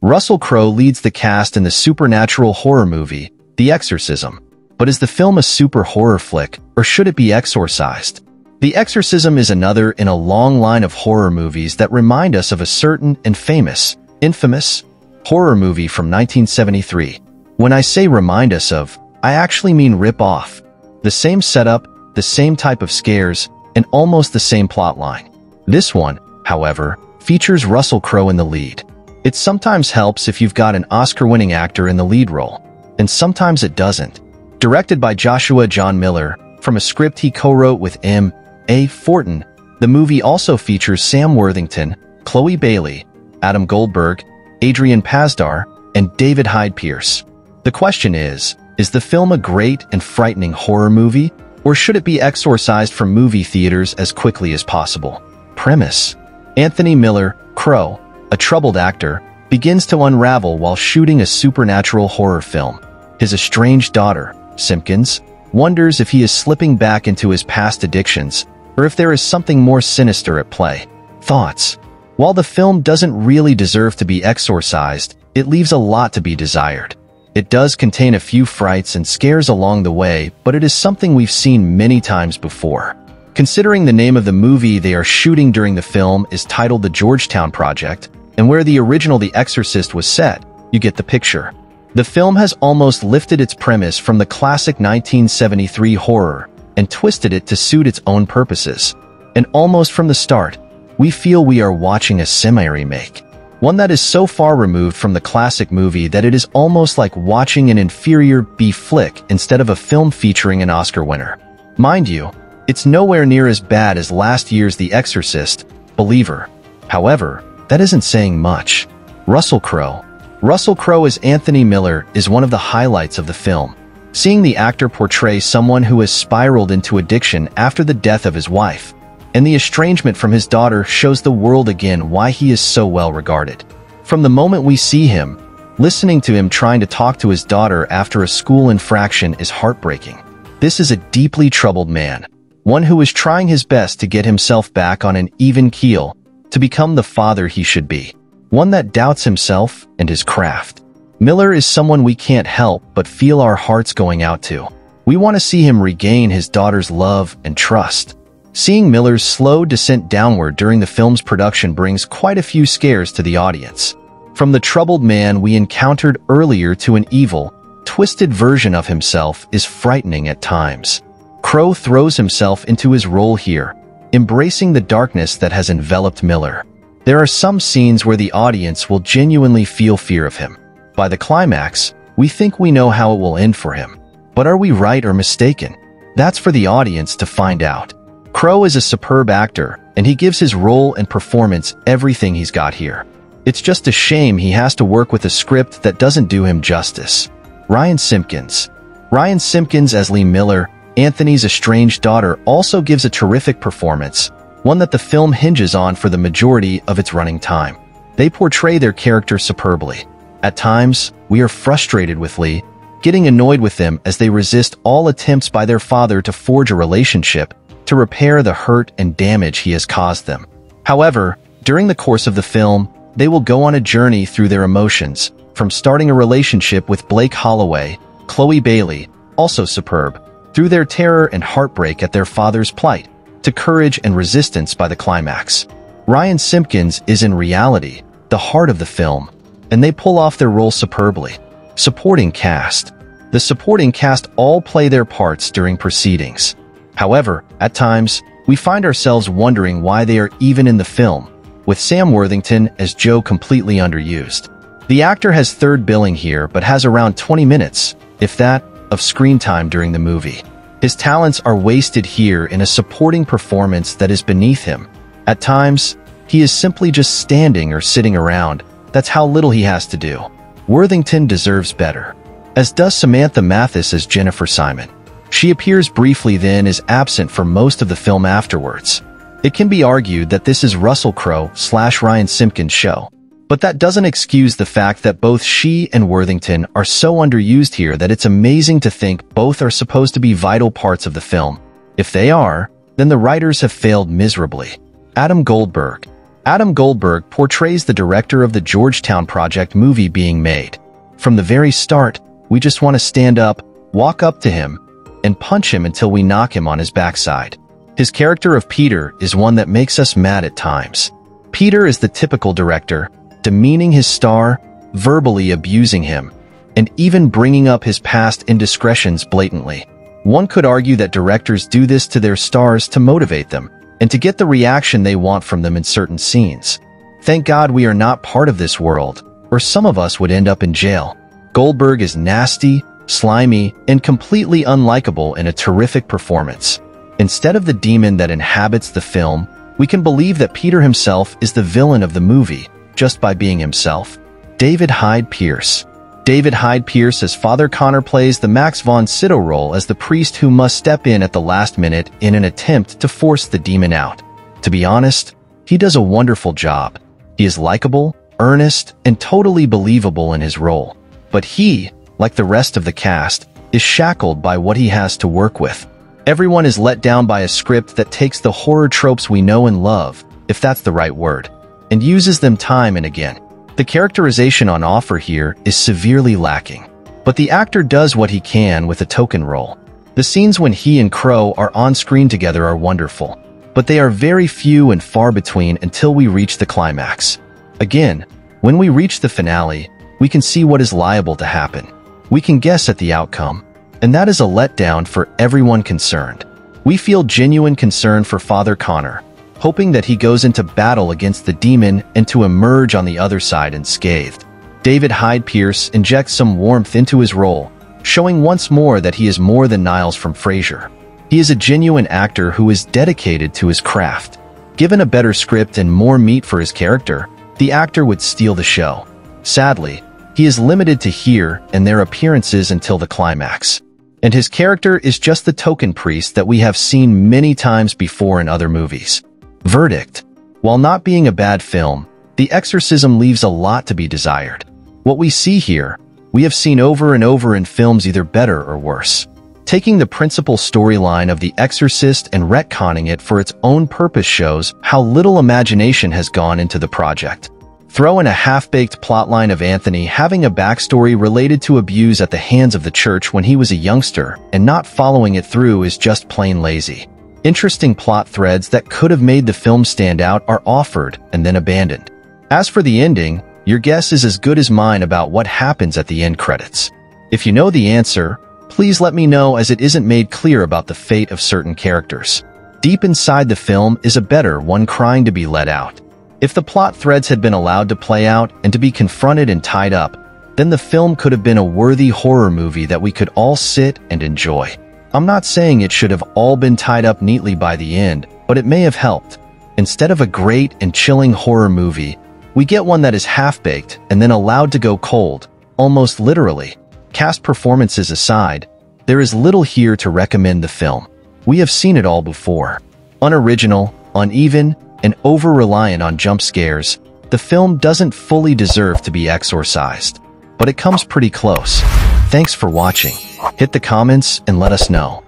Russell Crowe leads the cast in the supernatural horror movie, The Exorcism. But is the film a super horror flick, or should it be exorcised? The Exorcism is another in a long line of horror movies that remind us of a certain and infamous, horror movie from 1973. When I say remind us of, I actually mean rip off. The same setup, the same type of scares, and almost the same plotline. This one, however, features Russell Crowe in the lead. It sometimes helps if you've got an Oscar-winning actor in the lead role, and sometimes it doesn't. Directed by Joshua John Miller, from a script he co-wrote with M.A. Fortin, the movie also features Sam Worthington, Chloe Bailey, Adam Goldberg, Adrian Pasdar, and David Hyde Pierce. The question is the film a great and frightening horror movie, or should it be exorcised from movie theaters as quickly as possible? Premise: Anthony Miller, Crowe, a troubled actor, begins to unravel while shooting a supernatural horror film. His estranged daughter, Simpkins, wonders if he is slipping back into his past addictions, or if there is something more sinister at play. Thoughts: while the film doesn't really deserve to be exorcised, it leaves a lot to be desired. It does contain a few frights and scares along the way, but it is something we've seen many times before. Considering the name of the movie they are shooting during the film is titled The Georgetown Project, and where the original The Exorcist was set, you get the picture. The film has almost lifted its premise from the classic 1973 horror and twisted it to suit its own purposes. And almost from the start, we feel we are watching a semi-remake. One that is so far removed from the classic movie that it is almost like watching an inferior B flick instead of a film featuring an Oscar winner. Mind you, it's nowhere near as bad as last year's The Exorcist, Believer. However, that isn't saying much. Russell Crowe as Anthony Miller is one of the highlights of the film. Seeing the actor portray someone who has spiraled into addiction after the death of his wife, and the estrangement from his daughter shows the world again why he is so well regarded. From the moment we see him, listening to him trying to talk to his daughter after a school infraction is heartbreaking. This is a deeply troubled man, one who is trying his best to get himself back on an even keel, to become the father he should be. One that doubts himself and his craft. Miller is someone we can't help but feel our hearts going out to. We want to see him regain his daughter's love and trust. Seeing Miller's slow descent downward during the film's production brings quite a few scares to the audience. From the troubled man we encountered earlier to an evil, twisted version of himself is frightening at times. Crowe throws himself into his role here, embracing the darkness that has enveloped Miller. There are some scenes where the audience will genuinely feel fear of him. By the climax, we think we know how it will end for him. But are we right or mistaken? That's for the audience to find out. Crowe is a superb actor, and he gives his role and performance everything he's got here. It's just a shame he has to work with a script that doesn't do him justice. Ryan Simpkins as Lee Miller, Anthony's estranged daughter, also gives a terrific performance, one that the film hinges on for the majority of its running time. They portray their character superbly. At times, we are frustrated with Lee, getting annoyed with them as they resist all attempts by their father to forge a relationship to repair the hurt and damage he has caused them. However, during the course of the film, they will go on a journey through their emotions, from starting a relationship with Blake Holloway, Chloe Bailey, also superb, through their terror and heartbreak at their father's plight, to courage and resistance by the climax. Ryan Simpkins is in reality the heart of the film, and they pull off their role superbly. Supporting cast. The supporting cast all play their parts during proceedings. However, at times, we find ourselves wondering why they are even in the film, with Sam Worthington as Joe completely underused. The actor has third billing here but has around 20 minutes, if that, of screen time during the movie. His talents are wasted here in a supporting performance that is beneath him. At times, he is simply just standing or sitting around. That's how little he has to do. Worthington deserves better, as does Samantha Mathis as Jennifer Simon. She appears briefly then is absent for most of the film afterwards. It can be argued that this is Russell Crowe/Ryan Simpkins' show, but that doesn't excuse the fact that both she and Worthington are so underused here that it's amazing to think both are supposed to be vital parts of the film. If they are, then the writers have failed miserably. Adam Goldberg. Adam Goldberg portrays the director of the Georgetown Project movie being made. From the very start, we just want to stand up, walk up to him, and punch him until we knock him on his backside. His character of Peter is one that makes us mad at times. Peter is the typical director, demeaning his star, verbally abusing him, and even bringing up his past indiscretions blatantly. One could argue that directors do this to their stars to motivate them, and to get the reaction they want from them in certain scenes. Thank God we are not part of this world, or some of us would end up in jail. Goldberg is nasty, slimy, and completely unlikable in a terrific performance. Instead of the demon that inhabits the film, we can believe that Peter himself is the villain of the movie, just by being himself. David Hyde Pierce. David Hyde Pierce as Father Connor plays the Max von Sydow role as the priest who must step in at the last minute in an attempt to force the demon out. To be honest, he does a wonderful job. He is likable, earnest, and totally believable in his role. But he, like the rest of the cast, is shackled by what he has to work with. Everyone is let down by a script that takes the horror tropes we know and love, if that's the right word, and uses them time and again. The characterization on offer here is severely lacking, but the actor does what he can with a token role. The scenes when he and Crow are on screen together are wonderful, but they are very few and far between until we reach the climax. Again, when we reach the finale, we can see what is liable to happen. We can guess at the outcome, and that is a letdown for everyone concerned. We feel genuine concern for Father Connor, hoping that he goes into battle against the demon and to emerge on the other side unscathed. David Hyde Pierce injects some warmth into his role, showing once more that he is more than Niles from Frasier. He is a genuine actor who is dedicated to his craft. Given a better script and more meat for his character, the actor would steal the show. Sadly, he is limited to here and there appearances until the climax. And his character is just the token priest that we have seen many times before in other movies. Verdict. While not being a bad film, The Exorcism leaves a lot to be desired. What we see here, we have seen over and over in films either better or worse. Taking the principal storyline of The Exorcist and retconning it for its own purpose shows how little imagination has gone into the project. Throw in a half-baked plotline of Anthony having a backstory related to abuse at the hands of the church when he was a youngster, and not following it through is just plain lazy. Interesting plot threads that could have made the film stand out are offered and then abandoned. As for the ending, your guess is as good as mine about what happens at the end credits. If you know the answer, please let me know, as it isn't made clear about the fate of certain characters. Deep inside the film is a better one crying to be let out. If the plot threads had been allowed to play out and to be confronted and tied up, then the film could have been a worthy horror movie that we could all sit and enjoy. I'm not saying it should have all been tied up neatly by the end, but it may have helped. Instead of a great and chilling horror movie, we get one that is half-baked and then allowed to go cold, almost literally. Cast performances aside, there is little here to recommend the film. We have seen it all before. Unoriginal, uneven, and over-reliant on jump scares, the film doesn't fully deserve to be exorcised, but it comes pretty close. Thanks for watching. Hit the comments and let us know.